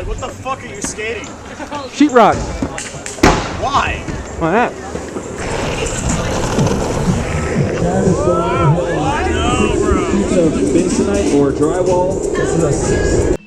Chad, what the fuck are you skating? Sheetrock. Why? Why not? Chad is going to piece of masonite or drywall. This is a 6.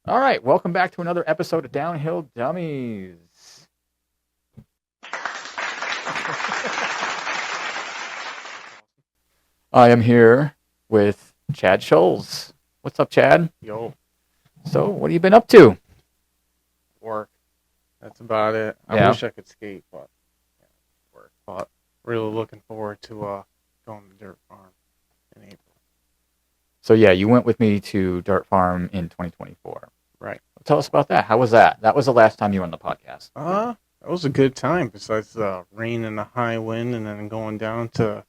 All right, welcome back to another episode of Downhill Dummies. I am here with Chad Scholz. What's up, Chad? Yo, So, what have you been up to? work. That's about it. Yeah. I wish I could skate, but work. But really looking forward to going to Dirt Farm in April. So, yeah, you went with me to Dirt Farm in 2024. Right. Tell us about that. How was that? That was the last time you were on the podcast. That was a good time. Besides the rain and the high wind, and then going down to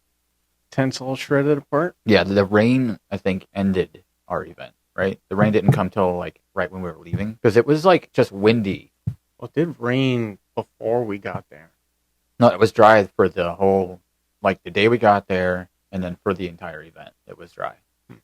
tents all shredded apart. Yeah, the rain, I think, ended our event, right? The rain didn't come till, like, right when we were leaving. Because it was, like, just windy. Well, it did rain before we got there. No, it was dry for the whole, like, the day we got there, and then for the entire event, it was dry. Yeah,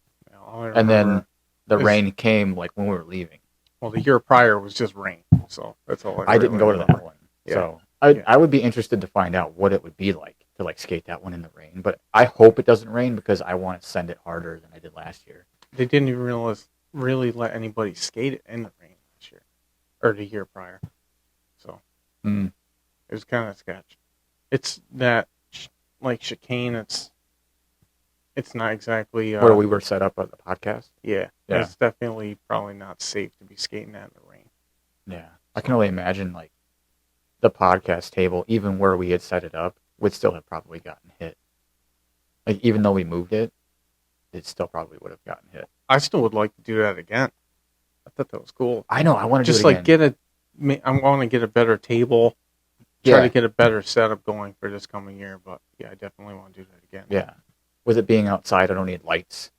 all I And then remember the is- rain came, like, when we were leaving. Well, the year prior was just rain, so that's all I didn't go to remember. that one. Yeah. So Yeah. I would be interested to find out what it would be like to, like, skate that one in the rain. But I hope it doesn't rain because I want to send it harder than I did last year. They didn't even really let anybody skate it in the rain last year, or the year prior. So Mm. it was kind of sketch. It's that like chicane. It's not exactly Where we were set up at the podcast. Yeah, Yeah. it's definitely probably not safe to be skating that in the rain. Yeah. I can only imagine, like, the podcast table, even where we had set it up, would still have probably gotten hit. Like, even though we moved it, it still probably would have gotten hit. I still would like to do that again. I thought that was cool. I know. I want to Just do it like again. I want to get a better table. Try Yeah. to get a better setup going for this coming year. But yeah, I definitely want to do that again. Yeah. With it being outside, I don't need lights.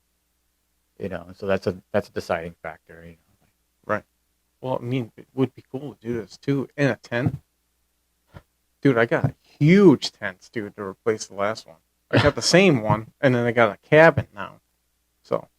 You know, so that's a deciding factor. You know. Well, I mean, it would be cool to do this too in a tent. Dude, I got huge tents, dude, to replace the last one. I got the same one, and then I got a cabin now. So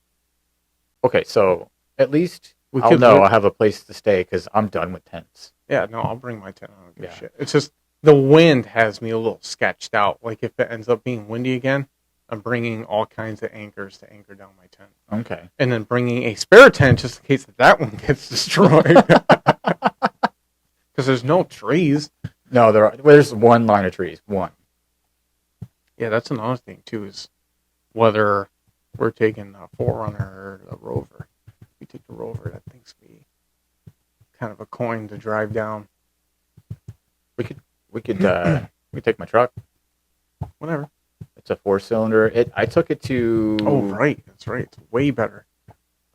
Okay, so at least we I'll could know live- I have a place to stay because I'm done with tents. Yeah, no, I'll bring my tent. I don't give a Yeah. shit. It's just the wind has me a little sketched out. Like if it ends up being windy again, I'm bringing all kinds of anchors to anchor down my tent, Okay. and then bringing a spare tent just in case that one gets destroyed. Because there's no trees. No, there's one line of trees. One. Yeah, that's another thing too, is whether we're taking a Forerunner or a Rover. If we take the Rover, that thing's be kind of a coin to drive down. We could take my truck. Whatever. It's a 4-cylinder. I took it to. Oh, right. That's right. It's way better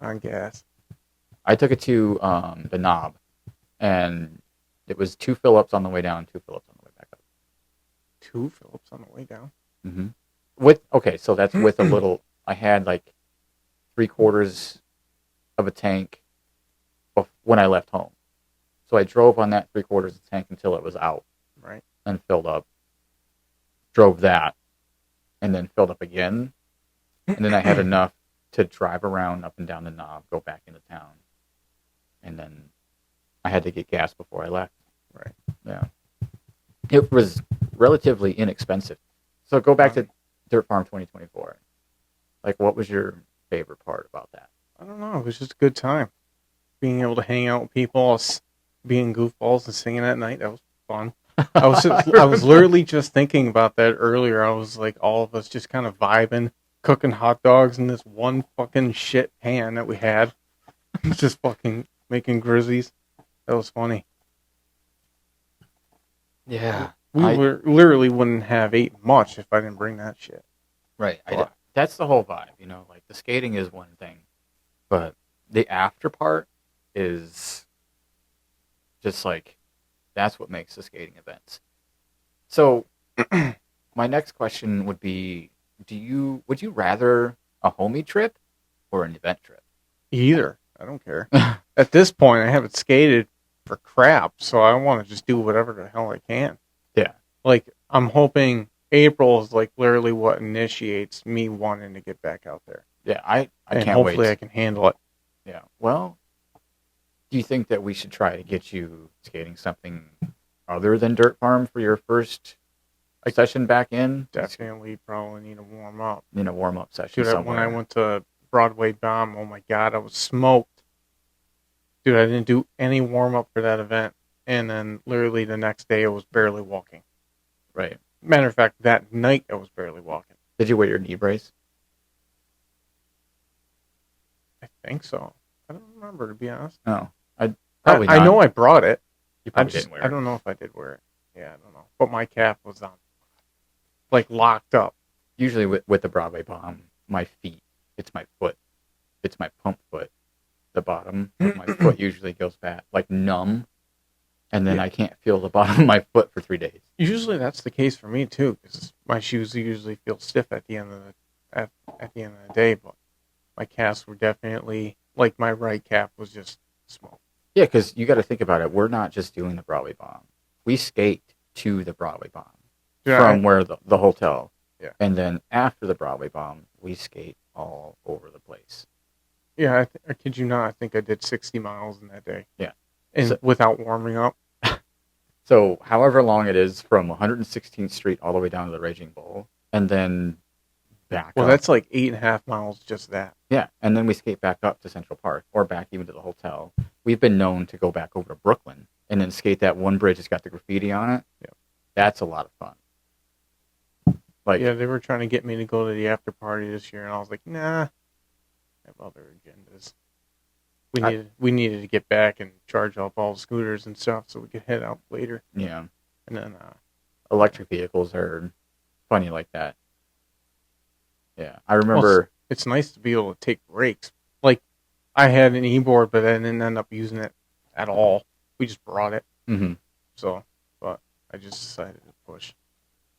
on gas. I took it to the Knob, and it was 2 fill-ups on the way down, 2 fill-ups on the way back up. 2 Phillips on the way down. Mm-hmm. So that's with a little. I had like 3/4 of a tank when I left home. So I drove on that 3/4 of the tank until it was out. Right. And filled up. Drove that, and then filled up again, and then I had enough to drive around up and down the Knob, go back into town, and then I had to get gas before I left. Right. Yeah. It was relatively inexpensive. So go back to Dirt Farm 2024. Like, what was your favorite part about that? I don't know. It was just a good time. Being able to hang out with people, us being goofballs and singing at night, that was fun. I was literally just thinking about that earlier. I was like, all of us just kind of vibing, cooking hot dogs in this one fucking shit pan that we had. Just fucking making grizzies. That was funny. Yeah. literally wouldn't have ate much if I didn't bring that shit. Right. That's the whole vibe, you know. Like the skating is one thing, but the after part is just like that's what makes the skating events. So, my next question would be: would you rather a homie trip or an event trip? Either. I don't care. At this point, I haven't skated for crap, so I want to just do whatever the hell I can. Yeah. Like, I'm hoping April is like literally what initiates me wanting to get back out there. Yeah, I and can't wait. Hopefully I can handle it. Yeah. Well, do you think that we should try to get you skating something other than Dirt Farm for your first session back in? Definitely probably need a warm up. Need a warm up session Dude, somewhere. when I went to Broadway Bomb, oh my god, I was smoked. Dude, I didn't do any warm up for that event. And then literally the next day I was barely walking. Right. Matter of fact, that night I was barely walking. Did you wear your knee brace? I think so. I don't remember, to be honest. No. Probably I not. know I brought it. You probably didn't wear it. I don't know if I did wear it. Yeah, I don't know. But my calf was on, like, locked up. Usually with the Broadway Bomb, my feet, it's my foot. It's my pump foot. The bottom of my foot usually goes back, like, numb. And then I can't feel the bottom of my foot for 3 days. Usually that's the case for me, too, because my shoes usually feel stiff at the end of the day, but my calves were definitely, like, my right calf was just smoked. Yeah, because you got to think about it. We're not just doing the Broadway Bomb. We skate to the Broadway Bomb from where the hotel. Yeah. And then after the Broadway Bomb, we skate all over the place. Yeah, I kid you not. I think I did 60 miles in that day. Yeah. And without warming up. So however long it is from 116th Street all the way down to the Raging Bull, and then back Well, up. that's like 8.5 miles, just that. Yeah, and then we skate back up to Central Park or back even to the hotel. We've been known to go back over to Brooklyn and then skate that one bridge that's got the graffiti on it. Yeah. That's a lot of fun. Like, yeah, they were trying to get me to go to the after party this year, and I was like, nah, I have other agendas. We needed to get back and charge up all the scooters and stuff so we could head out later. Yeah. And then electric vehicles are funny like that. Yeah, I remember. Well, it's nice to be able to take breaks. Like, I had an e-board, but I didn't end up using it at all. We just brought it. Mm-hmm. So, but I just decided to push.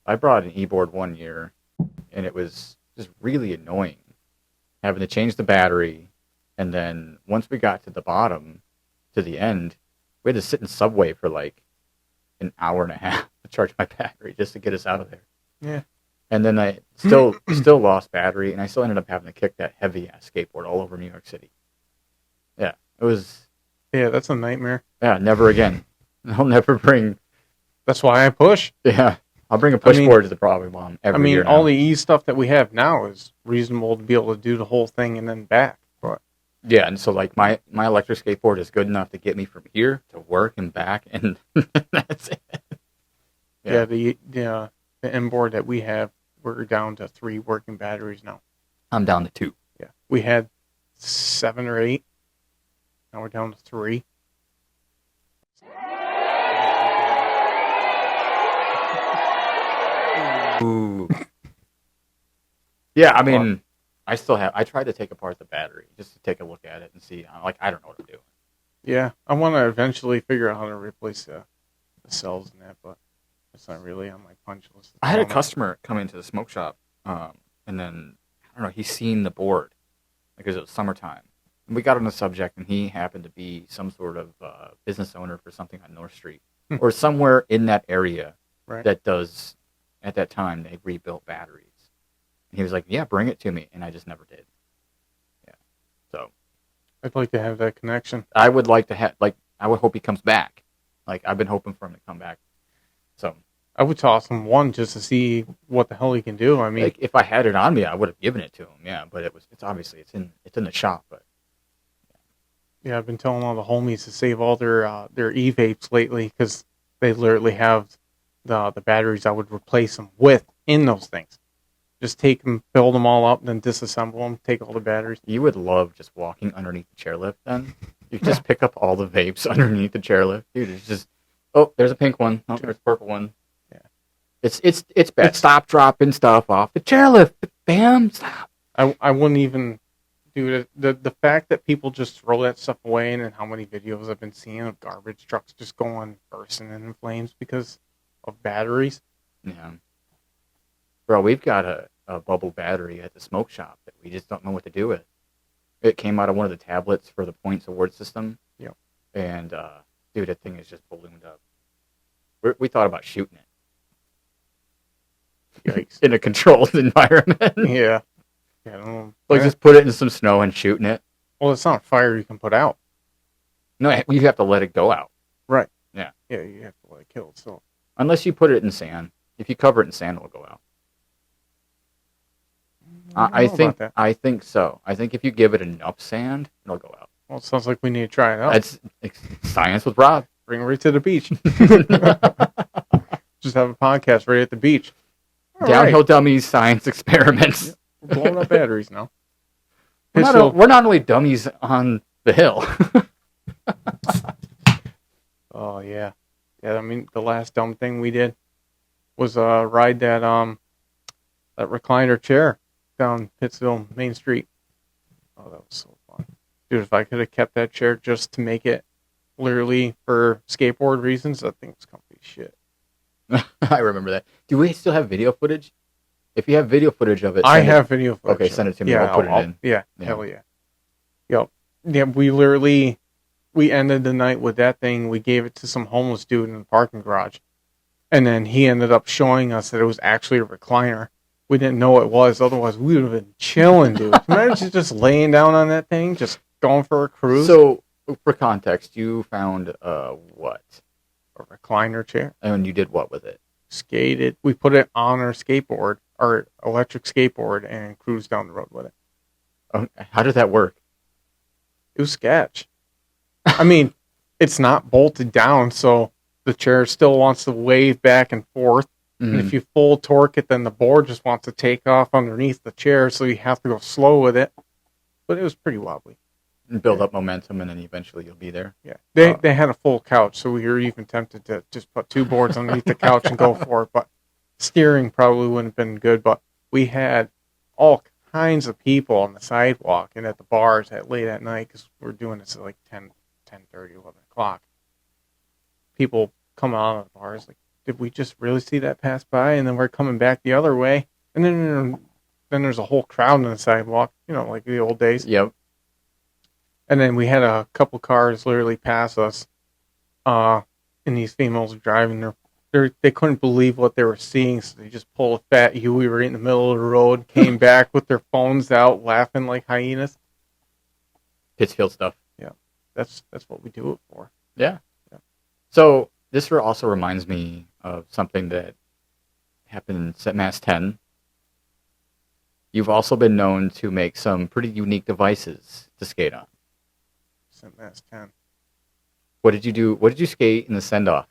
I brought an e-board one year, and it was just really annoying having to change the battery. And then once we got to the bottom, to the end, we had to sit in Subway for like an hour and a half to charge my battery just to get us out of there. Yeah. And then I still lost battery, and I still ended up having to kick that heavy-ass skateboard all over New York City. Yeah, it was... Yeah, that's a nightmare. Yeah, never again. I'll never bring... That's why I push. Yeah, I'll bring a pushboard to the Broadway Bomb every year now. All the E stuff that we have now is reasonable to be able to do the whole thing and then back. But yeah, and so like my electric skateboard is good enough to get me from here to work and back, and that's it. Yeah, the inboard that we have, we're down to 3 working batteries now. I'm down to 2. Yeah, we had 7 or 8. Now we're down to 3. Ooh. Yeah, I mean, I tried to take apart the battery just to take a look at it and see. I don't know what I'm doing. Yeah, I want to eventually figure out how to replace the cells in that, but it's not really on my punch list. I had a customer come into the smoke shop, and then, I don't know, he's seen the board because it was summertime. And we got on the subject, and he happened to be some sort of business owner for something on North Street or somewhere in that area that does, at that time, they rebuilt batteries. And he was like, yeah, bring it to me. And I just never did. Yeah. So I'd like to have that connection. I would like to have, I would hope he comes back. Like, I've been hoping for him to come back. So I would toss him one just to see what the hell he can do. I mean, like, if I had it on me, I would have given it to him. Yeah, but it's obviously it's in the shop. But yeah, I've been telling all the homies to save all their e-vapes lately because they literally have the batteries I would replace them with in those things. Just take them, build them all up, and then disassemble them, take all the batteries. You would love just walking underneath the chairlift then. You could just pick up all the vapes underneath the chairlift. Dude, it's just, oh, there's a pink one. Oh, there's a purple one. Yeah. It's bad. Stop dropping stuff off the chairlift. Bam, stop. I wouldn't even do it. The fact that people just throw that stuff away, and then how many videos I've been seeing of garbage trucks just going bursting in flames because of batteries. Yeah. Bro, we've got a bubble battery at the smoke shop that we just don't know what to do with. It came out of one of the tablets for the points award system. Yep. And, dude, that thing is just ballooned up. We thought about shooting it. Yikes. In a controlled environment. Yeah. Yeah. Like, just put it in some snow and shooting it. Well, it's not a fire you can put out. No, you have to let it go out. Right. Yeah. Yeah, you have to let it kill itself. Unless you put it in sand. If you cover it in sand, it'll go out. I think so. I think if you give it enough sand, it'll go out. Well, it sounds like we need to try it out. That's science with Rob. Bring it right to the beach. Just have a podcast right at the beach. All Downhill Dummies science experiments. We're blowing up batteries now. We're not only dummies on the hill. Oh, yeah. Yeah, I mean, the last dumb thing we did was ride that recliner chair down Pittsville Main Street. Oh, that was so fun. Dude, if I could have kept that chair just to make it literally for skateboard reasons, that thing was comfy as shit. I remember that. Do we still have video footage? If you have video footage of it, I have video footage. Okay, send it to me. Yeah, I'll put it in. Yeah, hell yeah. Yep. Yeah, we ended the night with that thing. We gave it to some homeless dude in the parking garage. And then he ended up showing us that it was actually a recliner. We didn't know it was. Otherwise, we would have been chilling, dude. Imagine just laying down on that thing, just going for a cruise. So, for context, you found what? A recliner chair. And you did what with it? Skated. We put it on our skateboard, our electric skateboard, and cruised down the road with it. How did that work? It was sketch. I mean, it's not bolted down, so the chair still wants to wave back and forth. Mm-hmm. And if you full torque it, then the board just wants to take off underneath the chair, so you have to go slow with it. But it was pretty wobbly. And build up momentum, and then eventually you'll be there. Yeah, they had a full couch, so we were even tempted to just put two boards underneath the couch and go for it. But steering probably wouldn't have been good. But we had all kinds of people on the sidewalk and at the bars at late at night, because we're doing this at like 10:30, 11 o'clock. People come out of the bars like, did we just really see that pass by? And then we're coming back the other way. And then there's a whole crowd on the sidewalk, like the old days. Yep. And then we had a couple cars literally pass us, and these females were driving. They couldn't believe what they were seeing, so they just pulled a fat U. We were right in the middle of the road, came back with their phones out, laughing like hyenas. Pittsfield stuff. Yeah, that's what we do it for. Yeah. So this also reminds me of something that happened in Mass 10. You've also been known to make some pretty unique devices to skate on. Mass 10. What did you do? What did you skate in the send-off?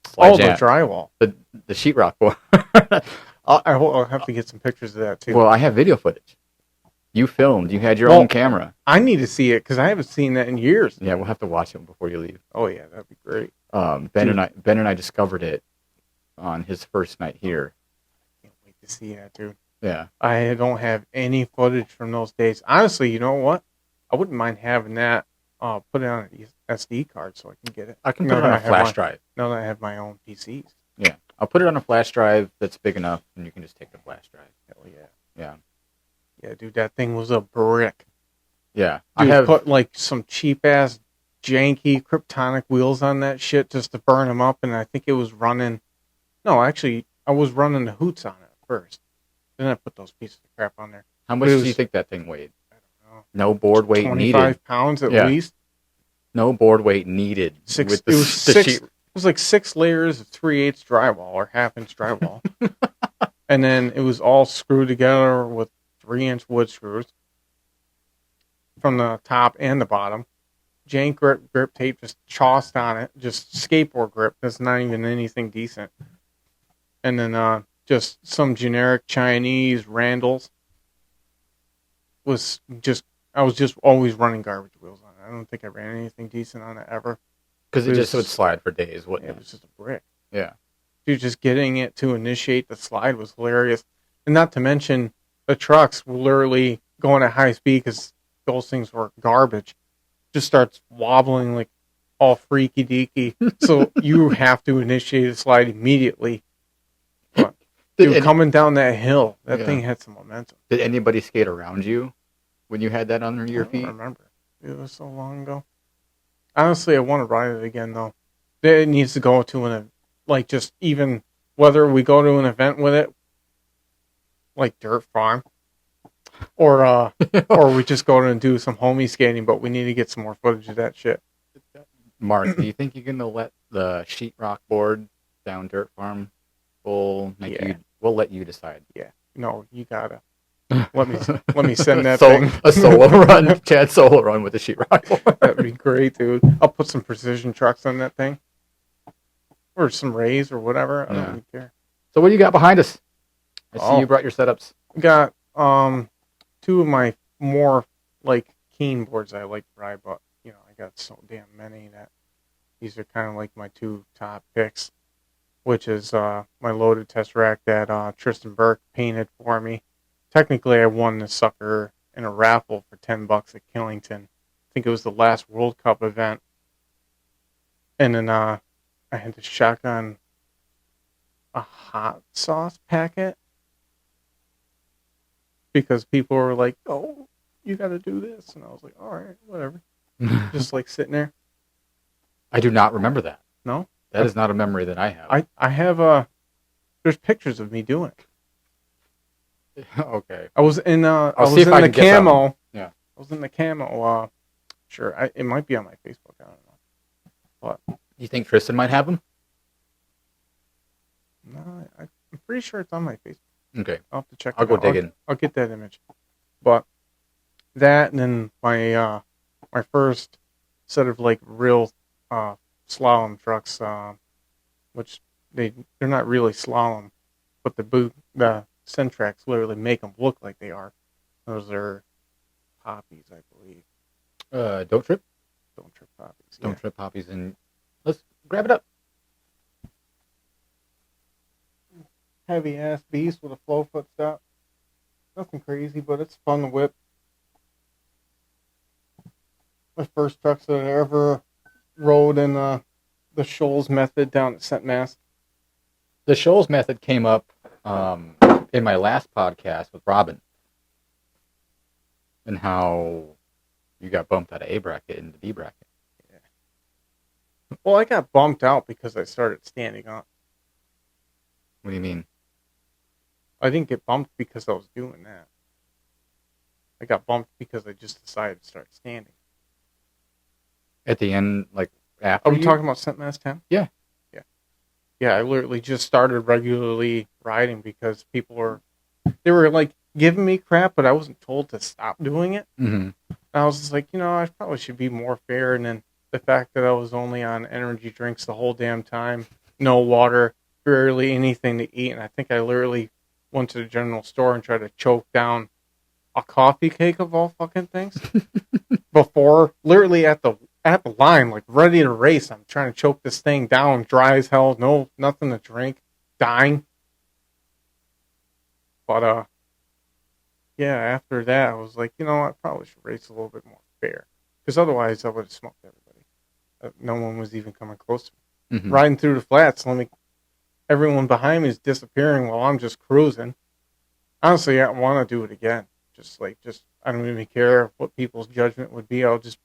The drywall. The sheetrock board. I'll have to get some pictures of that, too. Well, I have video footage. You filmed. You had your own camera. I need to see it, because I haven't seen that in years. Yeah, we'll have to watch it before you leave. Oh, yeah, that'd be great. Ben and I discovered it on his first night here. I can't wait to see that, dude. Yeah. I don't have any footage from those days. Honestly, you know what? I wouldn't mind having that. Put it on an SD card so I can get it. I can put it on a flash drive. Now that I have my own PCs. Yeah. I'll put it on a flash drive that's big enough, and you can just take the flash drive. Hell yeah. Yeah. Yeah, dude, that thing was a brick. Yeah. Dude, I put like some cheap-ass, janky Kryptonic wheels on that shit just to burn them up, and I think it was running... No, actually, I was running the hoots on it first. Then I put those pieces of crap on there. How much do you think that thing weighed? No board weight 25 needed. 25 pounds at least. No board weight needed. It was like 6 layers of 3/8 drywall or 1/2-inch drywall. And then it was all screwed together with 3-inch wood screws from the top and the bottom. Jank grip tape just tossed on it. Just skateboard grip. That's not even anything decent. And then just some generic Chinese Randalls. I was just always running garbage wheels on it. I don't think I ran anything decent on it ever. Because it just would slide for days, wouldn't it? It was just a brick. Yeah. dude, just getting it to initiate the slide was hilarious. And not to mention, the trucks were literally going at high speed because those things were garbage. Just starts wobbling like all freaky deaky. So you have to initiate the slide immediately. But, dude, coming down that hill, that thing had some momentum. Did anybody skate around you when you had that under your feet? I don't remember. It was so long ago. Honestly, I want to ride it again, though. It needs to go to an, like, just even whether we go to an event with it, like Dirt Farm, or we just go and do some homie skating, but we need to get some more footage of that shit. Mark, do you think you're going to let the sheetrock board down Dirt Farm? We'll let you decide. Yeah. No, you gotta. Let me send that So, thing. a solo run, Chad solo run with the sheetrock board. That'd be great, dude. I'll put some precision trucks on that thing. Or some rays or whatever. I don't really care. So what do you got behind us? I see you brought your setups. Got two of my more like keen boards I like to ride, but you know, I got so damn many that these are kind of like my two top picks, which is my loaded Tesseract that Tristan Burke painted for me. Technically, I won this sucker in a raffle for $10 at Killington. I think it was the last World Cup event. And then I had to shotgun a hot sauce packet because people were like, "Oh, you got to do this," and I was like, "All right, whatever." Just like sitting there. I do not remember that. No, that is not a memory that I have. I have there's pictures of me doing it. Okay. I was in I was in the camo. Yeah. I was in the camo. Sure. It might be on my Facebook. I don't know. But you think Tristan might have them? No, I'm pretty sure it's on my Facebook. Okay. I'll have to check. I'll go dig in. I'll get that image. But that, and then my my first set of like real slalom trucks, which they're not really slalom, but the Centrax literally make them look like they are. Those are poppies, I believe. Don't trip poppies. Don't trip poppies, and let's grab it up. Heavy ass beast with a flow footstop. Nothing crazy, but it's fun to whip. My first trucks that I ever rode in the Scholz method down at St. Mass. The Scholz method came up in my last podcast with Robin, and how you got bumped out of A bracket into B bracket. Yeah. Well, I got bumped out because I started standing up. What do you mean? I didn't get bumped because I was doing that. I got bumped because I just decided to start standing. At the end, like after. Are we talking about St. Mass 10? Yeah. Yeah, I literally just started regularly riding because people were like giving me crap, but I wasn't told to stop doing it. Mm-hmm. I was just like, I probably should be more fair. And then the fact that I was only on energy drinks the whole damn time, no water, barely anything to eat, and I think I literally went to the general store and tried to choke down a coffee cake of all fucking things before, literally at the line, like ready to race. I'm trying to choke this thing down, dry as hell, nothing to drink, dying. But yeah, after that, I was like, I probably should race a little bit more fair, because otherwise I would have smoked everybody. No one was even coming close to me. Mm-hmm. Riding through the flats, everyone behind me is disappearing while I'm just cruising. Honestly, I want to do it again. I don't even care what people's judgment would be. I'll just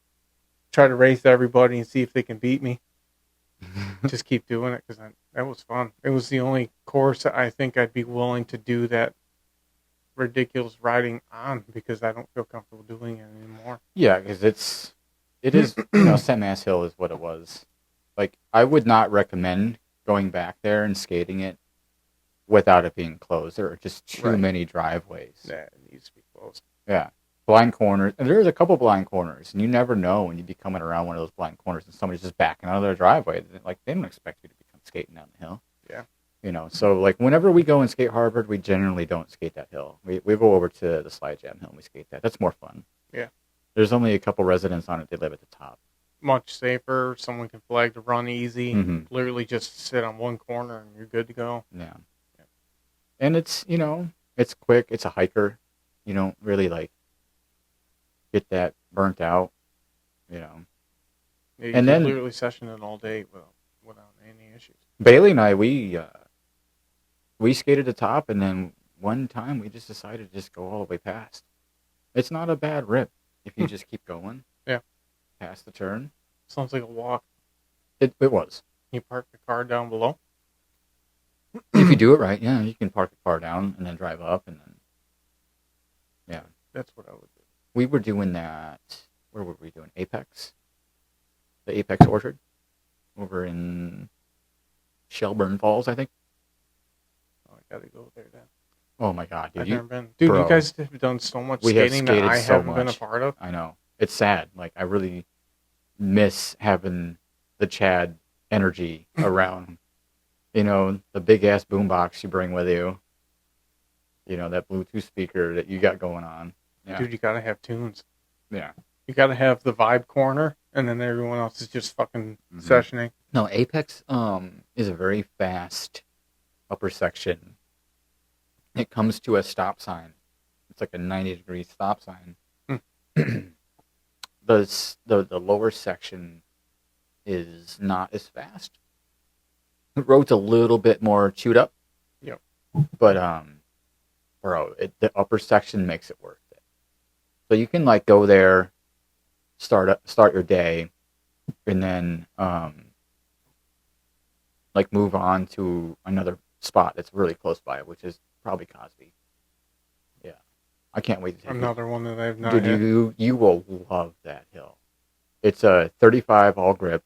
try to race everybody and see if they can beat me. Just keep doing it, because that was fun. It was the only course I think I'd be willing to do that ridiculous riding on, because I don't feel comfortable doing it anymore. Yeah, because it is St. Mass Hill is what it was. Like, I would not recommend going back there and skating it without it being closed. There are just too many driveways. Yeah, it needs to be closed. Yeah. Blind corners. And there's a couple blind corners, and you never know when you'd be coming around one of those blind corners and somebody's just backing out of their driveway. Like, they don't expect you to become skating down the hill. Yeah. So like whenever we go and skate Harvard, we generally don't skate that hill. We go over to the Slide Jam Hill and we skate that. That's more fun. Yeah. There's only a couple residents on it. They live at the top. much safer. Someone can flag to run easy. Mhm. Literally just sit on one corner and you're good to go. Yeah. And it's, it's quick. It's a hiker. You don't really, like, get that burnt out, you know. Yeah, you And can then- literally session it all day without any issues. Bailey and I, we skated the top, and then one time we just decided to just go all the way past. It's not a bad rip if you just keep going. Yeah. Past the turn. Sounds like a walk. It was. You park the car down below. If you do it right, yeah, you can park the car down and then drive up, and then, yeah. That's what I would do. We were doing that, where were we doing? Apex? The Apex Orchard? Over in Shelburne Falls, I think. Oh, I gotta go there then. Oh my god, dude. I've never been. Dude, Bro. you guys have done so much We have skating that skated I so haven't been a much. part of. I know. It's sad. Like, I really miss having the Chad energy around. The big-ass boombox you bring with you. That Bluetooth speaker that you got going on. Yeah. Dude, you gotta have tunes. Yeah. You gotta have the vibe corner, and then everyone else is just fucking Mhm. sessioning. No, Apex is a very fast upper section. It comes to a stop sign. It's like a 90-degree stop sign. The lower section is not as fast. The road's a little bit more chewed up. Yep. But bro, the upper section makes it worth it. So you can like go there, start your day, and then like move on to another spot that's really close by, which is probably Cosby. Yeah, I can't wait to take Another one that I've not Dude, hit. you will love that hill. It's a 35 all grip.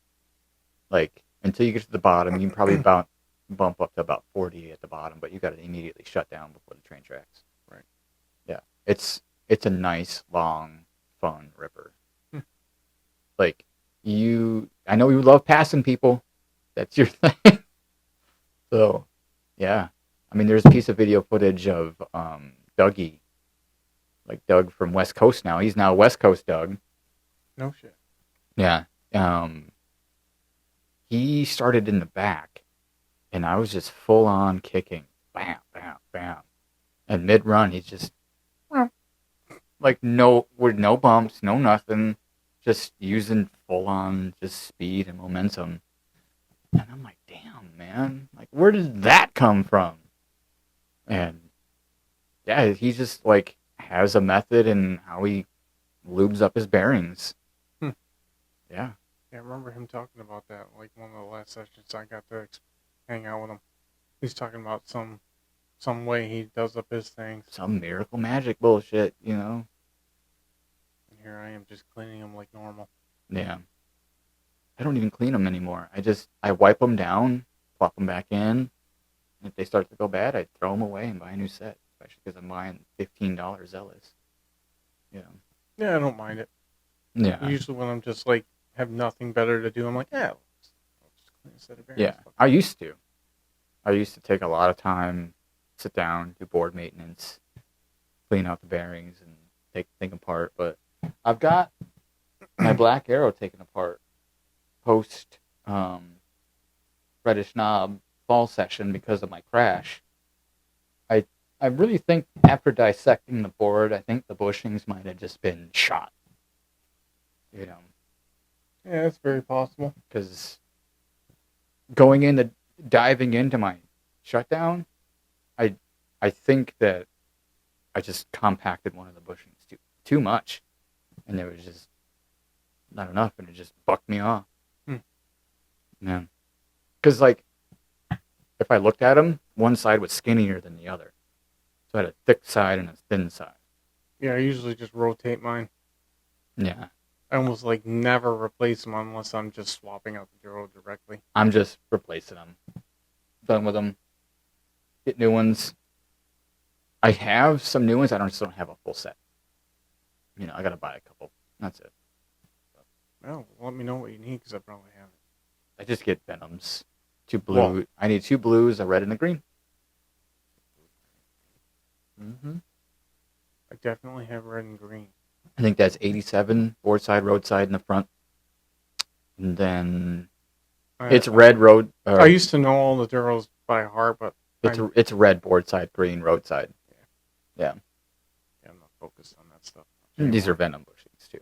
Like, until you get to the bottom, you can probably bump up to about 40 at the bottom, but you got to immediately shut down before the train tracks. Right. Yeah, it's a nice, long, fun ripper. Like, I know you love passing people. That's your thing. So, yeah. I mean, there's a piece of video footage of Dougie. Like, Doug from West Coast now. He's now West Coast Doug. No shit. Yeah. He started in the back, and I was just full on kicking. Bam, bam, bam. And mid-run, he's just, like, with no bumps, no nothing. Just using full on just speed and momentum. And I'm like, damn, man. Like, where did that come from? And, yeah, he just, like, has a method in how he lubes up his bearings. Yeah. Yeah, I remember him talking about that. Like one of the last sessions I got to hang out with him. He's talking about some way he does up his things. Some miracle magic bullshit, And here I am just cleaning them like normal. Yeah. I don't even clean them anymore. I wipe them down, plop them back in. And if they start to go bad, I throw them away and buy a new set. Especially because I'm buying $15 Zealous. Yeah. Yeah, I don't mind it. Yeah. Usually when I'm just like, have nothing better to do, I'm like, yeah, I'll just clean a set of bearings. Yeah. I used to. I used to take a lot of time, sit down, do board maintenance, clean out the bearings, and take the thing apart. But I've got my black arrow taken apart post Reddish Knob fall session because of my crash. I really think after dissecting the board, I think the bushings might have just been shot. Yeah, it's very possible. Because diving into my shutdown, I think that I just compacted one of the bushings too much, and there was just not enough, and it just bucked me off. Yeah, because like if I looked at them, one side was skinnier than the other, so I had a thick side and a thin side. Yeah, I usually just rotate mine. Yeah. I almost like never replace them unless I'm just swapping out the gyro directly. I'm just replacing them. Done with them. Get new ones. I have some new ones. I just don't have a full set. I gotta buy a couple. That's it. Well, let me know what you need because I probably have it. I just get Venoms. 2 blue. Well, I need 2 blues, a red and a green. I definitely have red and green. I think that's 87, board side, roadside in the front. And then I- it's red road. I used to know all the Duros by heart, but It's red board side, green roadside. Yeah. I'm not focused on that stuff. These are Venom bushings too.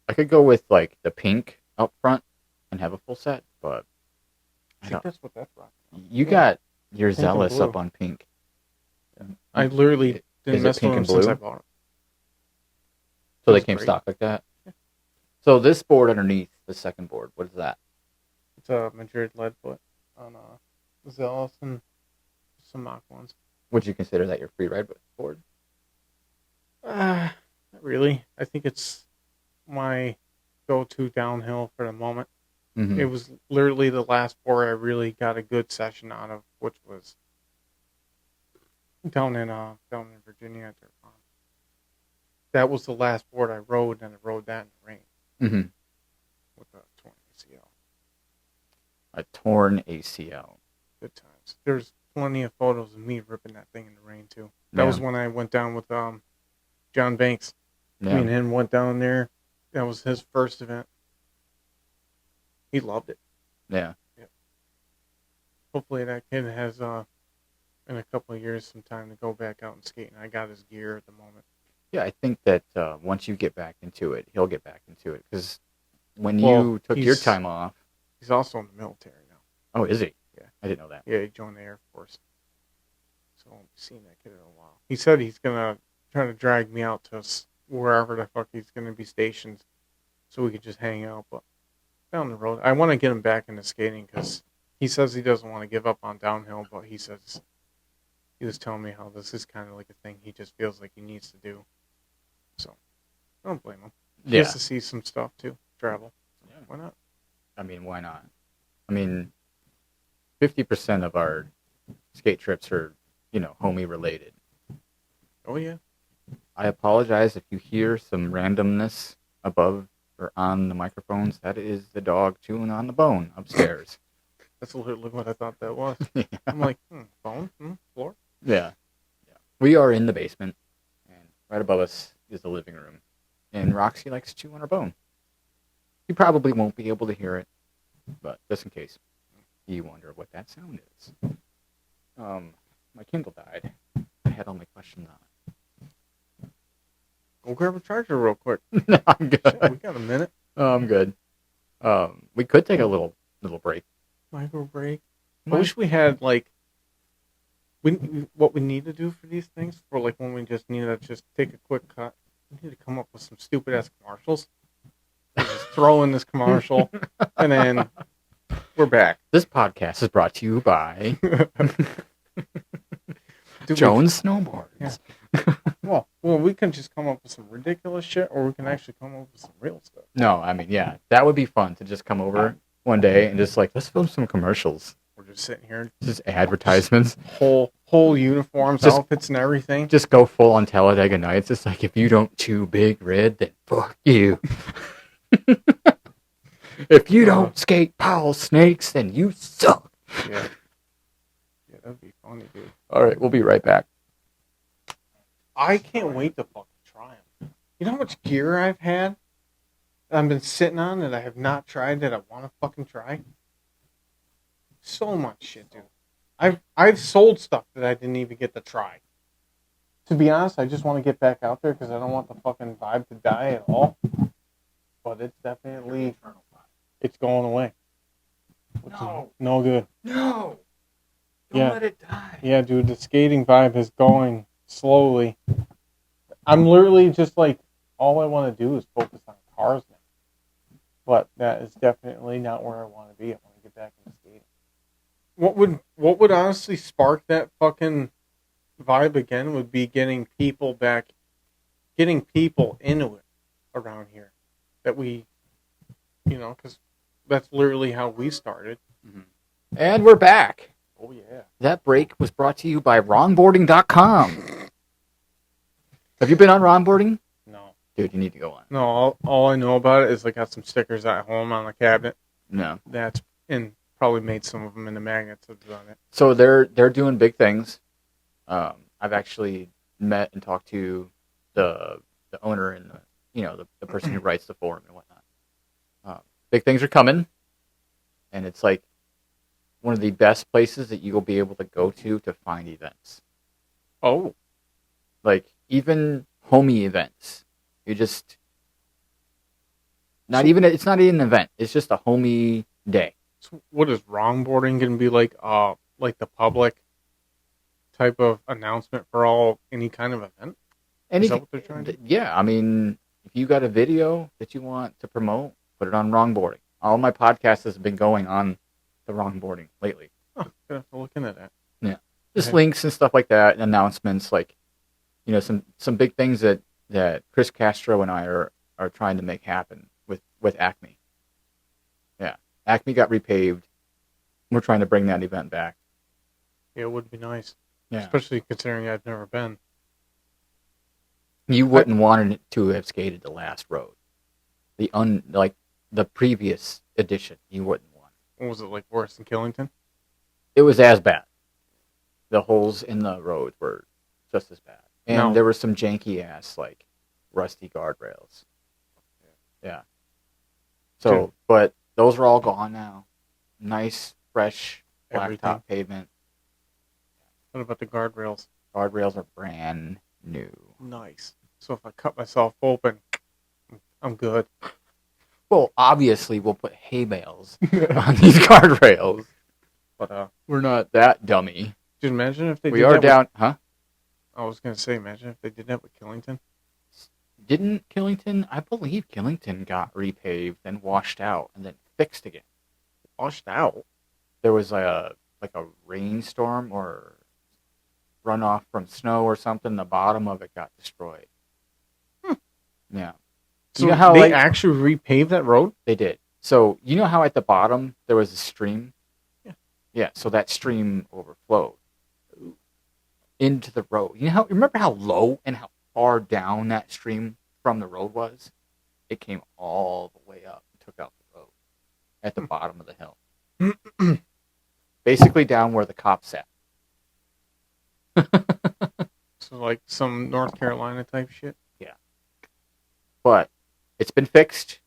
I could go with like the pink up front and have a full set, but I think that's what that's rocking. you got your Pink and Zealous blue. up on pink. I literally Is didn't it mess pink with them and since blue? I bought it. So they That's came great. stock like that. So this board underneath the second board, what is that? It's a Madrid lead foot on Zealous and some mock ones. Would you consider that your free ride board? Not really. I think it's my go-to downhill for the moment. Mm-hmm. It was literally the last board I really got a good session out of, which was down in Virginia at their farm. That was the last board I rode, and I rode that in the rain Mm-hmm. with a torn ACL. A torn ACL. Good times. There's plenty of photos of me ripping that thing in the rain too. That was when I went down with John Banks. Yeah. Me and him went down there. That was his first event. He loved it. Yeah. Hopefully that kid has in a couple of years some time to go back out and skate. And I got his gear at the moment. Yeah, I think that once you get back into it, he'll get back into it. Because when Well, you took your time off... He's also in the military now. Oh, is he? Yeah. I didn't know that. Yeah, he joined the Air Force. So I won't be seeing that kid in a while. He said he's going to try to drag me out to wherever the fuck he's going to be stationed so we could just hang out. But down the road, I want to get him back into skating because he says he doesn't want to give up on downhill, but he says he was telling me how this is kind of like a thing he just feels like he needs to do. So I don't blame him. He Yeah. has to see some stuff too, travel. Yeah. Why not? I mean, why not? I mean, 50% of our skate trips are, homie related. Oh, yeah. I apologize if you hear some randomness above or on the microphones. That is the dog chewing on the bone upstairs. That's literally what I thought that was. Yeah. I'm like, bone? Floor? Yeah. We are in the basement, and right above us is the living room. And Roxy likes to chew on her bone. You probably won't be able to hear it, but just in case you wonder what that sound is. My Kindle died. I had all my questions on it. Go grab a charger real quick. No, I'm good. Shit, we got a minute. I'm good. We could take a little break. Micro break. I wish we had what we need to do for these things for when we just need to just take a quick cut. We need to come up with some stupid ass commercials. And just throw in this commercial, and then we're back. This podcast is brought to you by Dude, Jones Snowboards. Yeah. Well, we can just come up with some ridiculous shit, or we can actually come up with some real stuff. No, I mean, yeah, that would be fun to just come over one day and just let's film some commercials. We're just sitting here, Just advertisements. whole uniforms, Just- outfits, and everything. Just go full on Talladega Nights. It's like, if you don't chew Big Red, then fuck you. If you don't skate Powell snakes, then you suck. Yeah, that'd be funny, dude. All right, we'll be right back. I can't wait to fucking try them. You know how much gear I've had that I've been sitting on that I have not tried that I want to fucking try? So much shit, dude. I've sold stuff that I didn't even get to try. To be honest, I just want to get back out there because I don't want the fucking vibe to die at all. But it's definitely, it's going away. Which is no good. No. Yeah. let it die. Yeah, dude, the skating vibe is going slowly. I'm literally just all I want to do is focus on cars now. But that is definitely not where I want to be. I want to get back into skating. What would honestly spark that fucking vibe again would be getting people into it around here. That we, because that's literally how we started. Mm-hmm. And we're back. Oh, yeah. That break was brought to you by wrongboarding.com. Have you been on wrongboarding? No. Dude, you need to go on. No, all I know about it is I got some stickers at home on the cabinet. No. And probably made some of them into magnets on it. So they're doing big things. I've actually met and talked to the owner and the person who writes the forum and whatnot. big things are coming, and it's like one of the best places that you will be able to go to find events. Oh, Like even homey events. You just it's not even an event. It's just a homey day. so what is wrongboarding going to be like? Like the public type of announcement for any kind of event? Is that what they're trying to do? Yeah, I mean, if you got a video that you want to promote, put it on wrongboarding. All my podcasts has been going on the wrongboarding lately. Oh, gonna have to look into that. Yeah, just Okay. links and stuff like that, and announcements, like some big things that Chris Castro and I are trying to make happen with Acme. Yeah, Acme got repaved. We're trying to bring that event back. Yeah, it would be nice, Yeah, especially considering I've never been. you wouldn't want it to have skated the last road, like the previous edition. You wouldn't want. What was it like? Worse than Killington? It was as bad. The holes in the road were just as bad, and No. there were some janky ass like rusty guardrails. Yeah. So, Dude. but those are all gone now. Nice, fresh Everything. blacktop pavement. What about the guardrails? Guardrails are brand new. Nice. So if I cut myself open, I'm good. Well, obviously, we'll put hay bales on these guardrails, But we're not that dummy. dude, imagine if they We did are that down, huh? I was gonna say, imagine if they did that with Killington. Didn't Killington? I believe Killington got repaved and washed out and then fixed again. Washed out. There was a rainstorm or runoff from snow or something. The bottom of it got destroyed. Yeah. So You know how, they like- actually repaved that road? They did. So you know how at the bottom there was a stream? Yeah. Yeah. So that stream overflowed into the road. Remember how low and how far down that stream from the road was? It came all the way up and took out the road at the bottom of the hill. Basically down where the cops sat. So like some North Carolina type shit. But it's been fixed,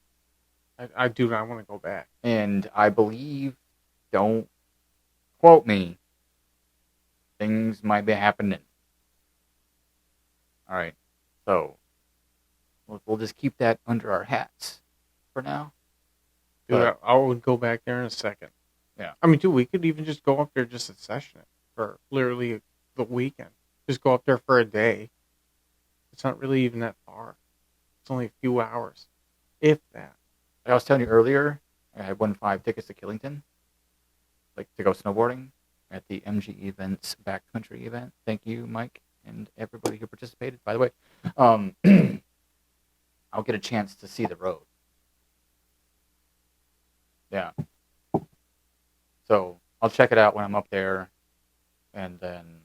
I do. I want to go back. and I believe, don't quote me, things might be happening. All right, so we'll just keep that under our hats for now. Dude, But- I would go back there in a second. Yeah. I mean, dude, we could even just go up there just to session it for literally the weekend. Just go up there for a day. It's not really even that far. It's only a few hours, if that. Like I was telling you earlier, I had won 5 tickets to Killington, like to go snowboarding at the MG Events Backcountry event. Thank you, Mike, and everybody who participated. By the way, I'll get a chance to see the road. Yeah. So I'll check it out when I'm up there, and then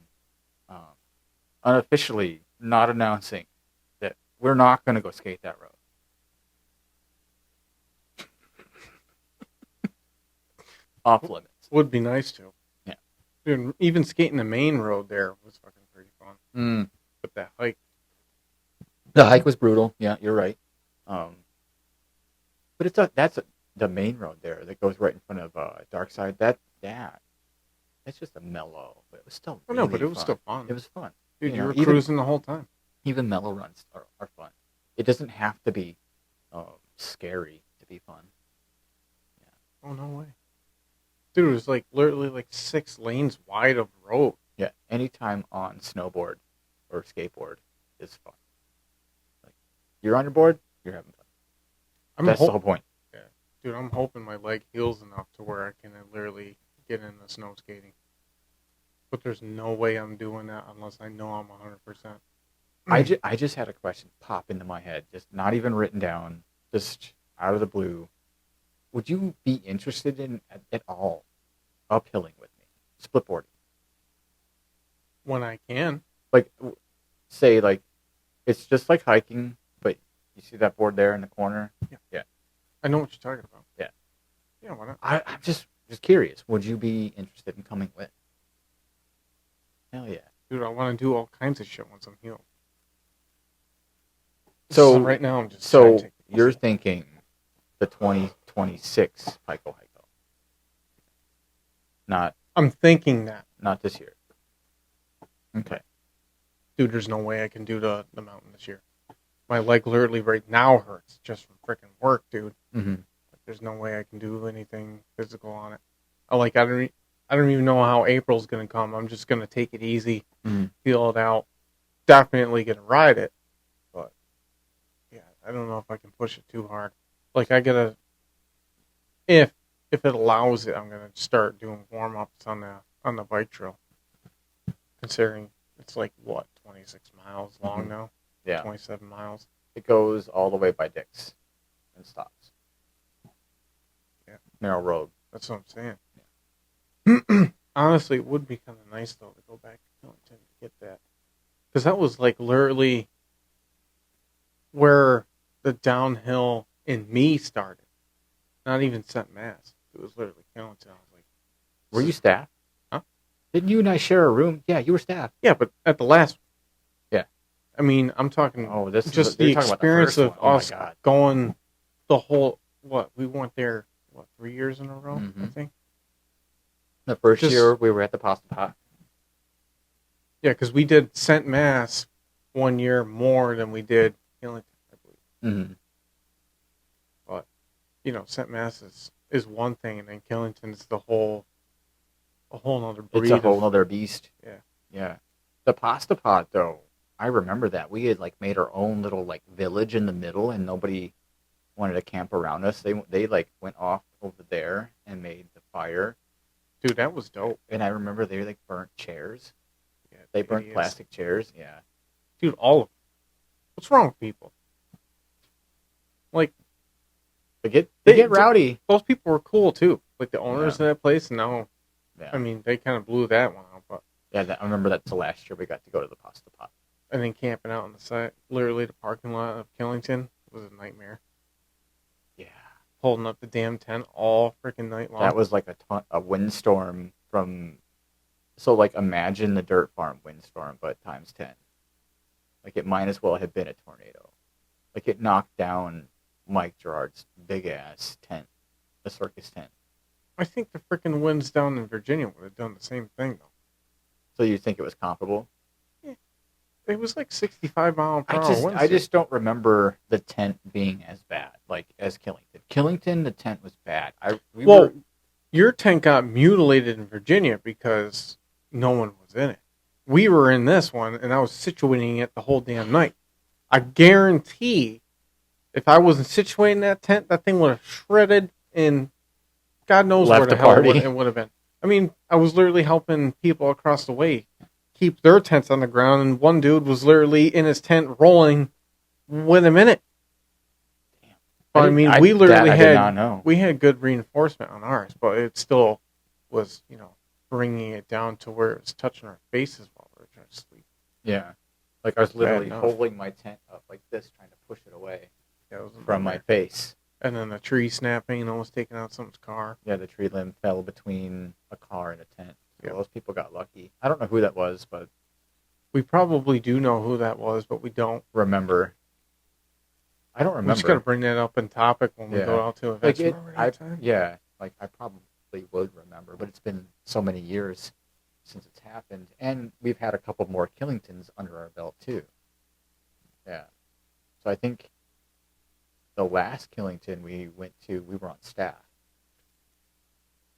unofficially, not announcing that we're not going to go skate that road. Off limits. Would be nice to. Yeah. Dude, even skating the main road there was fucking pretty fun. But that hike. The hike was brutal. Yeah, you're right. But that's the main road there that goes right in front of Dark Side. That's just a mellow, but it was still. Oh, no, really but it was fun. still fun. It was fun. Dude, you you know, were even- cruising the whole time. Even mellow runs are fun. It doesn't have to be scary to be fun. Oh, no way. Dude, it was like literally like 6 lanes wide of road. Yeah, anytime on snowboard or skateboard is fun. Like, you're on your board, you're having fun. That's the whole point. Dude, I'm hoping my leg heals enough to where I can literally get into snow skating. But there's no way I'm doing that unless I know I'm 100%. I just had a question pop into my head, just not even written down, just out of the blue. Would you be interested in at all uphilling with me, splitboarding? When I can. Like, say like it's just like hiking, but you see that board there in the corner? Yeah. I know what you're talking about. Yeah. Yeah, why not? I'm just curious. Would you be interested in coming with? Hell yeah. Dude, I want to do all kinds of shit once I'm healed. So right now I'm just So trying to take it you're easy. thinking the 26 Pico Hico. I'm thinking that. Not this year. Okay. Dude, there's no way I can do the mountain this year. My leg literally right now hurts just from freaking work, dude. Mm-hmm. There's no way I can do anything physical on it. I don't even know how April's gonna come. I'm just gonna take it easy, feel it out. Definitely gonna ride it, but yeah, I don't know if I can push it too hard. Like I gotta, if it allows it, I'm gonna start doing warm ups on the bike trail. Considering it's like what 26 miles long now. Yeah. 27 miles. It goes all the way by Dick's and stops. Yeah. Narrow road. That's what I'm saying. Honestly, it would be kind of nice, though, to go back to Killington to get that. Because that was, like, literally where the downhill in me started. Not even St. Mass. It was literally Killington. I was like... Were you staff? Huh? Didn't you and I share a room? Yeah, you were staff. Yeah, but at the last one. Yeah. I mean, I'm talking... Oh, this just is, the experience of us going the whole... What? We went there, 3 years in a row, I think? The first year we were at the Pasta Pot. Yeah, because we did St. Mass 1 year more than we did Killington, I believe. Mm-hmm. But, you know, St. Mass is one thing, and then Killington is a whole other breed. It's a whole other beast. Yeah. Yeah. The Pasta Pot, though, I remember that. We had, like, made our own little, like, village in the middle, and nobody wanted to camp around us. They like, went off over there and made the fire. Dude, that was dope. And I remember they, like, burnt chairs. Yeah, they burnt idiots. plastic chairs. Yeah. Dude, all of them. What's wrong with people? Like, They get rowdy. Those people were cool, too. Like, the owners Yeah. of that place, and now, Yeah. I mean, they kind of blew that one out. But Yeah, I remember that's the last year we got to go to the Pasta Pot. and then camping out on the side, literally the parking lot of Killington was a nightmare. Yeah. Holding up the damn tent all freaking night long. That was like a windstorm from... So, like, imagine the dirt farm windstorm, but times 10. Like, it might as well have been a tornado. Like, it knocked down Mike Gerard's big-ass tent, the circus tent. I think the freaking winds down in Virginia would have done the same thing, though. So you think it was comparable? It was like 65 mile per hour winds. I just don't remember the tent being as bad, like, as Killington. Killington, the tent was bad. Your tent got mutilated in Virginia because no one was in it. We were in this one, and I was situating it the whole damn night. I guarantee if I wasn't situating that tent, that thing would have shredded and God knows Left where the the hell party. it would have been. I mean, I was literally helping people across the way keep their tents on the ground, and one dude was literally in his tent rolling with him in it. Damn. But I mean, we literally I did not know. we had good reinforcement on ours, but it still was, you know, bringing it down to where it was touching our faces while we were trying to sleep. Yeah. Like, I was literally enough. holding my tent up like this, trying to push it away Yeah, it was from my face. And then the tree snapping and almost taking out someone's car. Yeah, the tree limb fell between a car and a tent. So Yeah. those people got lucky. I don't know who that was, but We probably do know who that was, but we don't. remember. I don't We're remember. just going to bring that up in topic when we Yeah. go out to like events. it, Remember that time? yeah, like I probably would remember, but it's been so many years since it's happened, and we've had a couple more Killingtons under our belt too. Yeah, so I think the last Killington we went to, we were on staff.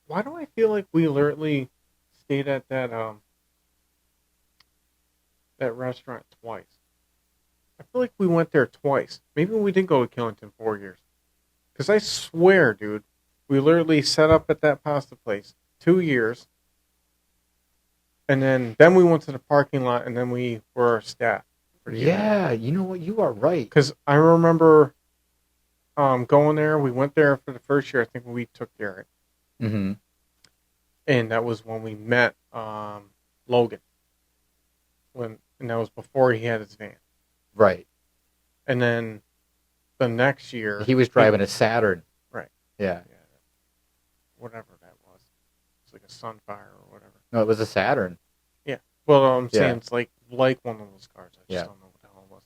Why do I feel like we literally stayed at that restaurant twice? I feel like we went there twice. Maybe we did go to Killington 4 years. Because I swear, dude, we literally set up at that pasta place 2 years. And then we went to the parking lot, and then we were our staff. for the event. Yeah, you know what? You are right. Because I remember going there. We went there for the first year. I think we took Garrett. Mm-hmm. And that was when we met Logan. And that was before he had his van. Right. And then the next year... He was driving a Saturn. Right. Yeah. Whatever that was. It's like a Sunfire or whatever. No, it was a Saturn. Yeah. Well, I'm saying Yeah. it's like one of those cars. I just Yeah. don't know what the hell it was.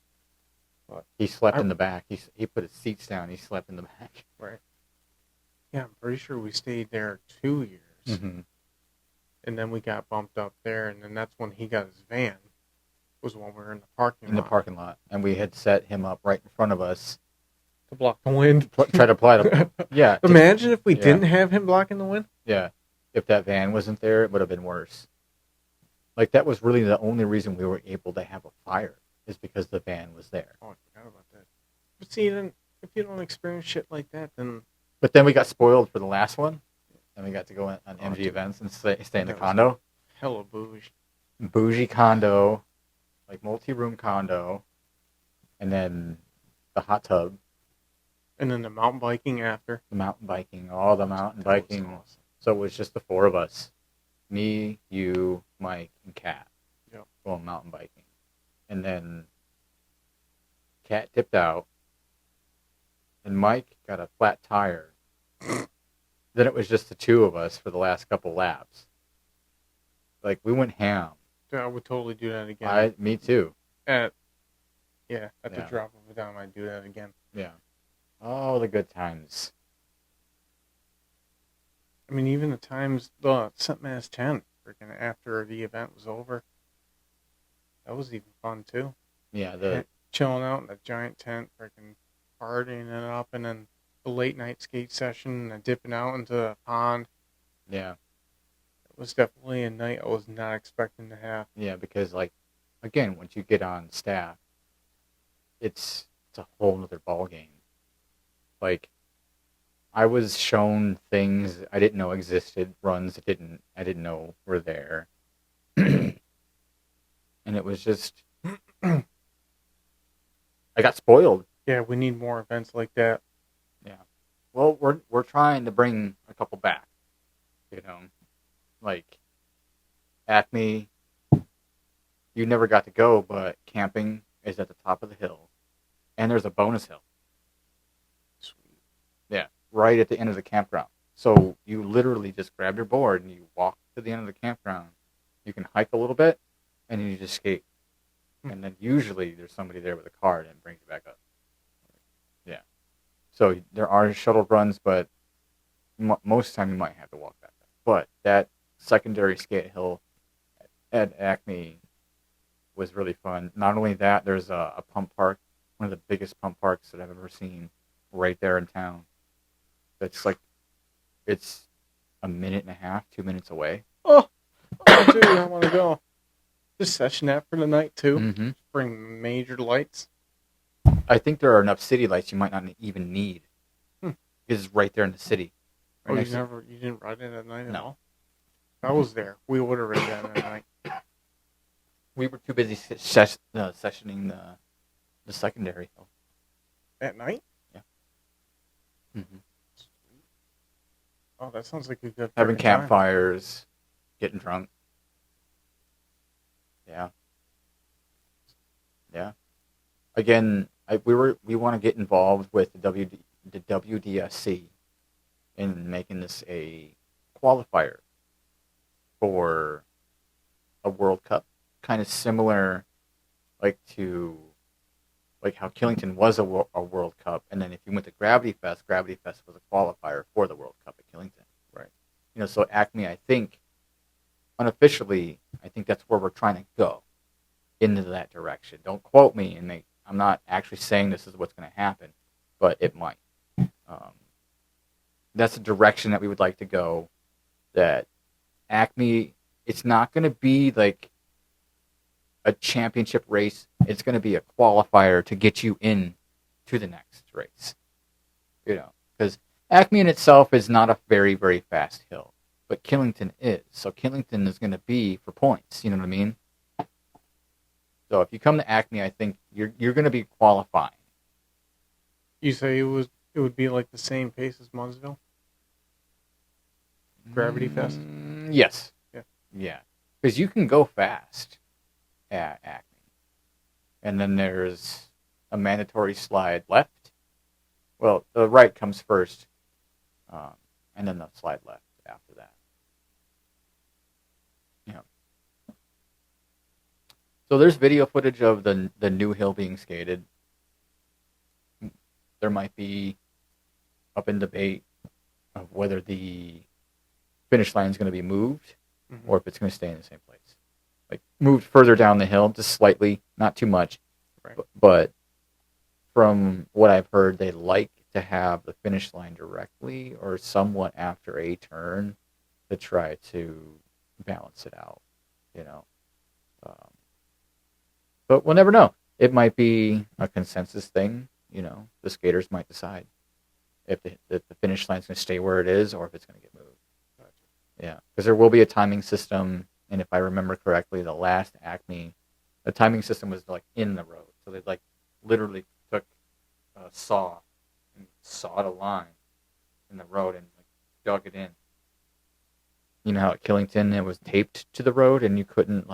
But He slept in the back. He put his seats down. He slept in the back. right. Yeah, I'm pretty sure we stayed there 2 years. Mm-hmm. And then we got bumped up there, and then that's when he got his van. Was when we were in the parking lot. In the parking lot. And we had set him up right in front of us. To block the wind. Try to apply to... Yeah. Imagine if we yeah. didn't have him blocking the wind. Yeah. If that van wasn't there, it would have been worse. Like, that was really the only reason we were able to have a fire, is because the van was there. Oh, I forgot about that. But see, then, if you don't experience shit like that, then... But then we got spoiled for the last one, and we got to go on MG dude. events and stay in the That was condo. Hella bougie. Bougie condo, like multi-room condo, and then the hot tub, And then the mountain biking after. the mountain biking, all the mountain That was biking. awesome. So it was just the four of us. Me, you, Mike, and Kat. Yep. Going mountain biking. And then Kat dipped out, and Mike got a flat tire. Then it was just the two of us for the last couple laps. Like, we went ham. Yeah, I would totally do that again. Me too. At the Yeah. drop of a dime, I'd do that again. Yeah. Oh, the good times. I mean, even the times, the St. Mass 10, freaking after the event was over, that was even fun too. Yeah, Chilling out in a giant tent, freaking partying it up, and then the late night skate session and dipping out into the pond. yeah, It was definitely a night I was not expecting to have. yeah, because, like, again, once you get on staff, it's a whole nother ball game. Like, I was shown things I didn't know existed, runs I didn't know were there. And it was just I got spoiled. Yeah, we need more events like that. Yeah. Well, we're trying to bring a couple back. You know, like Acme. You never got to go, but camping is at the top of the hill, and there's a bonus hill. Sweet. Yeah, right at the end of the campground. So you literally just grab your board and you walk to the end of the campground. You can hike a little bit, and then you just skate. And then usually there's somebody there with a cart and brings you back up. Yeah. So there are shuttle runs, but most of the time you might have to walk back up. But that secondary skate hill at Acme was really fun. Not only that, there's a pump park, one of the biggest pump parks that I've ever seen, right there in town. That's like, it's a minute and a half, 2 minutes away. Oh, dude, I want to go. Just session that for the night too. Mm-hmm. Bring major lights. I think there are enough city lights you might not even need. Because it's right there in the city. Right Oh, next to- you didn't ride it at night at No. all? If I was there, we would have ridden that at night. We were too busy sessioning the secondary hill. At night? Mm-hmm. Oh, that sounds like a good Having freaking time. campfires, getting drunk. Yeah. Yeah. Again, we want to get involved with the WDSC in making this a qualifier for a World Cup, kind of similar, like how Killington was a World Cup, and then if you went to Gravity Fest was a qualifier for the World Cup at Killington. Right. You know, so Acme, I think, unofficially, I think that's where we're trying to go, into that direction. Don't quote me, and I'm not actually saying this is what's going to happen, but it might. That's the direction that we would like to go. That Acme, it's not going to be like a championship race. It's going to be a qualifier to get you in to the next race. You know, because Acme in itself is not a very, very fast hill, but Killington is. So Killington is going to be for points. You know what I mean? So if you come to Acme, I think you're going to be qualifying. You say it would be like the same pace as Munsville? Gravity Fest? Yes. Yeah. Yeah. Because you can go fast at Acme. And then there's a mandatory slide left. Well, the right comes first, and then the slide left after that. Yeah. So there's video footage of the new hill being skated. There might be up in debate of whether the finish line is going to be moved or if it's going to stay in the same place. Like moved further down the hill, just slightly, not too much. Right. But from what I've heard, they like to have the finish line directly or somewhat after a turn to try to balance it out, you know. But we'll never know. It might be a consensus thing, you know. The skaters might decide if the finish line is going to stay where it is or if it's going to get moved. Gotcha. Yeah, because there will be a timing system, and if I remember correctly, the last Acme, the timing system was like in the road, so they like literally took a saw and sawed a line in the road and like dug it in. You know how at Killington it was taped to the road, and you couldn't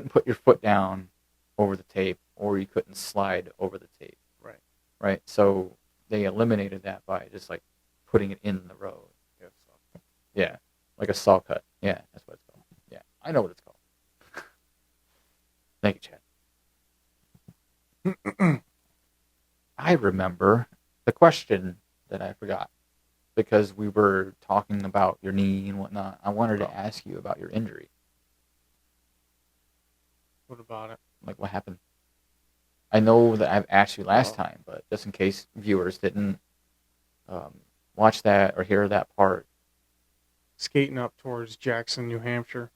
put your foot down over the tape, or you couldn't slide over the tape. Right. Right. So they eliminated that by just like putting it in the road. Yeah. So. Yeah. Like a saw cut. Yeah, that's what it's called. Yeah. I know what it's called. Thank you, Chad. I remember the question that I forgot because we were talking about your knee and whatnot. I wanted to ask you about your injury. What about it? Like, what happened? I know that I've asked you last time, but just in case viewers didn't watch that or hear that part. Skating up towards Jackson, New Hampshire.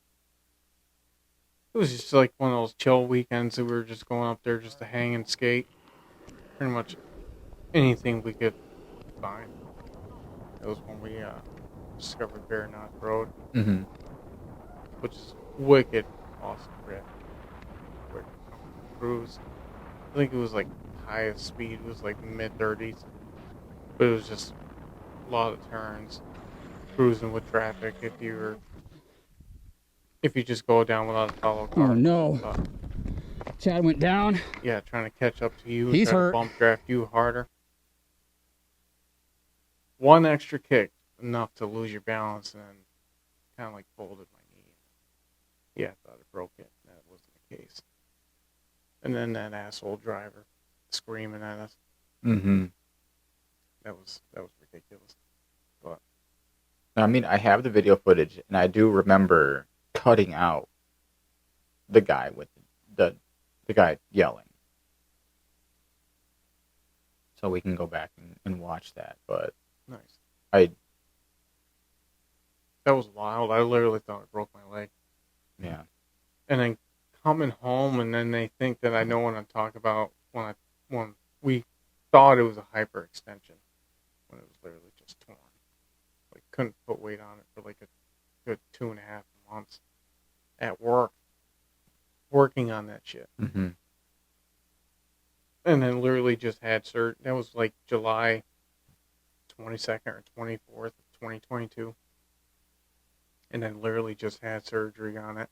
It was just like one of those chill weekends that we were just going up there just to hang and skate. Pretty much anything we could find. It was when we discovered Bear Knot Road, which is wicked awesome rip. Cruise. I think it was like highest speed was like mid-30s, but it was just a lot of turns, cruising with traffic. If you just go down without a follow car. Oh no! Chad went down. Yeah, trying to catch up to you. He's hurt. Bump draft you harder. One extra kick enough to lose your balance and kind of like folded my knee. Yeah, I thought it broke it. That wasn't the case. And then that asshole driver screaming at us. Mm-hmm. That was ridiculous. But I mean, I have the video footage, and I do remember cutting out the guy with the guy yelling. So we can go back and watch that. But nice. That was wild. I literally thought I broke my leg. Yeah. And then coming home, and then they think that I know what I'm talking about when we thought it was a hyperextension, when it was literally just torn. Like couldn't put weight on it for like a good 2.5 months at work, working on that shit. Mm-hmm. And then literally just had surgery. That was like July 22nd or 24th of 2022. And then literally just had surgery on it.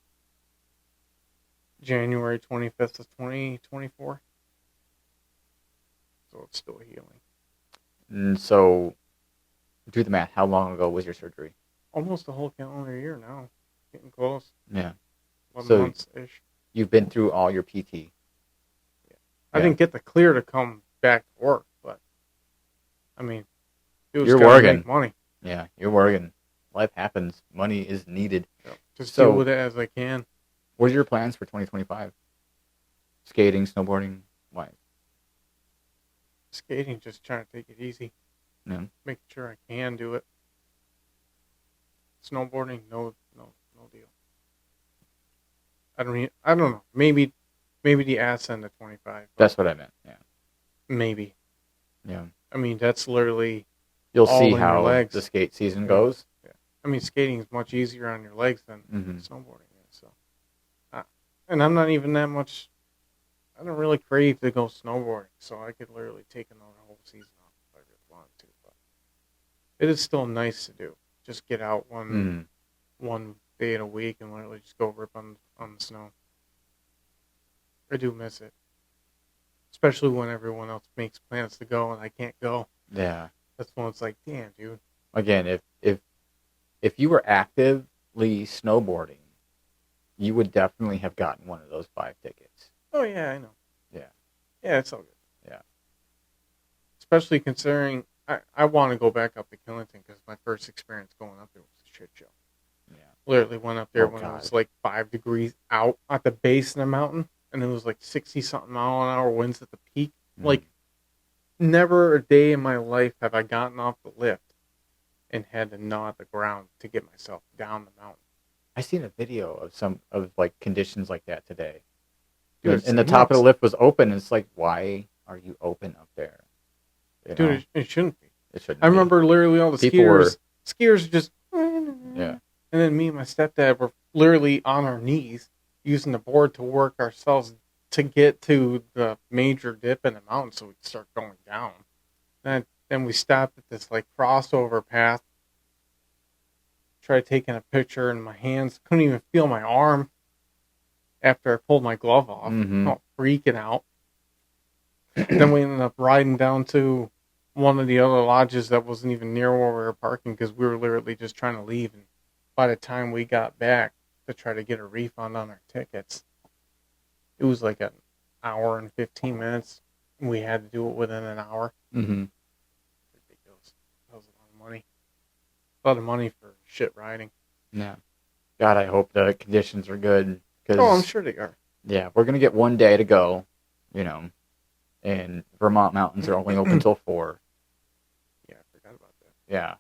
January 25th of 2024. So it's still healing. And so, do the math. How long ago was your surgery? Almost a whole calendar year now. Getting close. Yeah. 11 months-ish. You've been through all your PT. Yeah. I didn't get the clear to come back to work, but I mean, you're working. Make money. Yeah, you're working. Life happens. Money is needed. Yeah. Just deal with it as I can. What are your plans for 2025? Skating, snowboarding, why? Skating, just trying to take it easy. Yeah. Making sure I can do it. Snowboarding, no deal. I don't know. Maybe the ass end of 25. That's what I meant. Yeah. Maybe. Yeah. I mean, that's literally. You'll see how the skate season goes. Yeah. I mean, skating is much easier on your legs than snowboarding is. So, and I'm not even that much. I don't really crave to go snowboarding, so I could literally take another whole season off if I really wanted to. But it is still nice to do. Just get out one day in a week and literally just go rip on the snow. I do miss it, especially when everyone else makes plans to go and I can't go. Yeah, that's when it's like, damn, dude. Again, if you were actively snowboarding, you would definitely have gotten one of those 5 tickets. Oh yeah, I know. Yeah, it's all good. Yeah, especially considering I want to go back up to Killington because my first experience going up there was a shit show. Yeah. Literally went up there Oh, when God. it was like 5 degrees out at the base of the mountain, and it was like 60-something mile an hour winds at the peak. Like, never a day in my life have I gotten off the lift and had to gnaw at the ground to get myself down the mountain. I seen a video of some of like conditions like that today. Dude, And the top of the lift was open. And it's like, why are you open up there? You know? Dude, it shouldn't be. It shouldn't. I remember literally all the People skiers just. Yeah. And then me and my stepdad were literally on our knees using the board to work ourselves to get to the major dip in the mountain so we could start going down. And then we stopped at this like crossover path. Tried taking a picture and my hands couldn't even feel my arm after I pulled my glove off. All freaking out. Then we ended up riding down to one of the other lodges that wasn't even near where we were parking because we were literally just trying to leave. And by the time we got back to try to get a refund on our tickets, it was like an hour and 15 minutes. And we had to do it within an hour. Mm-hmm. Ridiculous. That was a lot of money. A lot of money for shit riding. Yeah. God, I hope the conditions are good. Oh, I'm sure they are. Yeah, we're going to get one day to go, you know, and Vermont mountains are only open until 4. Yeah, I forgot about that. Yeah.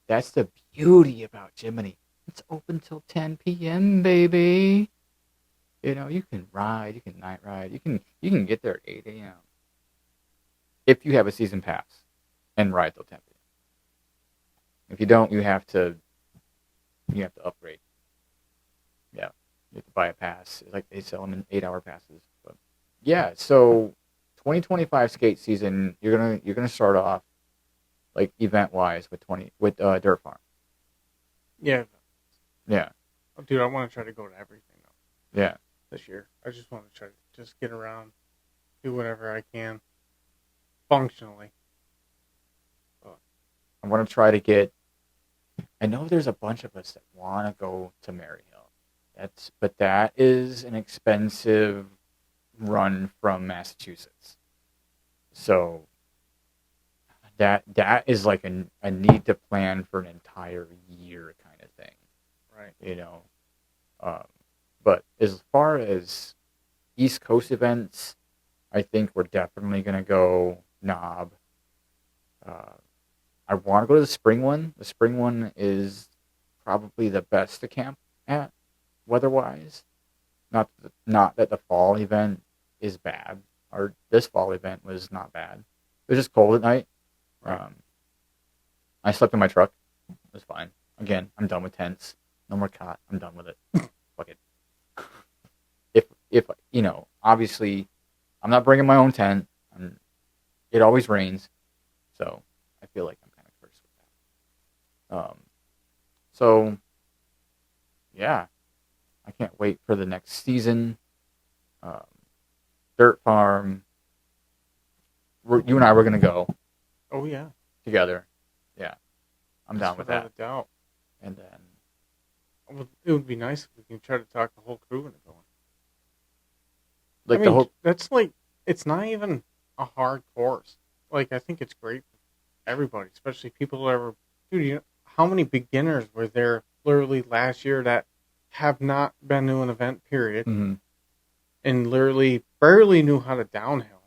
That's the beauty about Jiminy. It's open till 10 p.m., baby. You know, you can ride, you can night ride, you can get there at 8 a.m. if you have a season pass and ride till 10 p.m. If you don't, you have to upgrade. Yeah, you have to buy a pass. Like they sell them in 8-hour passes. But yeah, so 2025 skate season, you're gonna start off like event wise with Dirt Farm. Yeah. Yeah. Oh, dude, I want to try to go to everything though. Yeah. This year, I just want to try to just get around, do whatever I can, functionally. I want to try to get. I know there's a bunch of us that want to go to Maryhill. But that is an expensive run from Massachusetts. So that is like a need to plan for an entire year kind of thing. Right. You know. But as far as East Coast events, I think we're definitely going to go Knob. I want to go to the spring one. The spring one is probably the best to camp at, weather-wise. Not that the fall event is bad, or this fall event was not bad. It was just cold at night. Right. I slept in my truck. It was fine. Again, I'm done with tents. No more cot. I'm done with it. Fuck it. If you know, obviously, I'm not bringing my own tent. It always rains, so I feel like I'm kind of cursed with that. So yeah, I can't wait for the next season. Dirt Farm. You and I were gonna go Oh yeah. together. Yeah, I'm down with Without that. a doubt. And then It would be nice if we can try to talk the whole crew into going. like I the mean, whole. That's like, it's not even a hard course. Like, I think it's great for everybody, especially people that ever. Dude, you know, how many beginners were there literally last year that have not been to an event, period, Mhm. and literally barely knew how to downhill,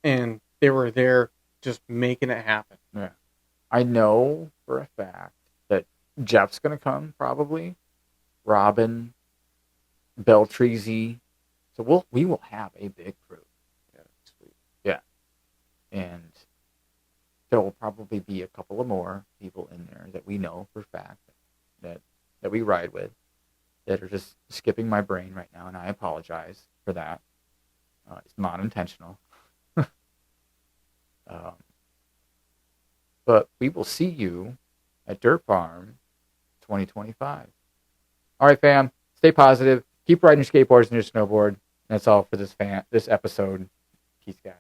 and they were there just making it happen. Yeah. I know for a fact that Jeff's going to come, probably. Robin, Beltreezy. So we will have a big crew. Yeah, sweet. Yeah. And there will probably be a couple of more people in there that we know for a fact that we ride with that are just skipping my brain right now, and I apologize for that. It's not intentional. But we will see you at Dirt Farm 2025. All right, fam. Stay positive. Keep riding your skateboards and your snowboard. And that's all for this episode. Peace, guys.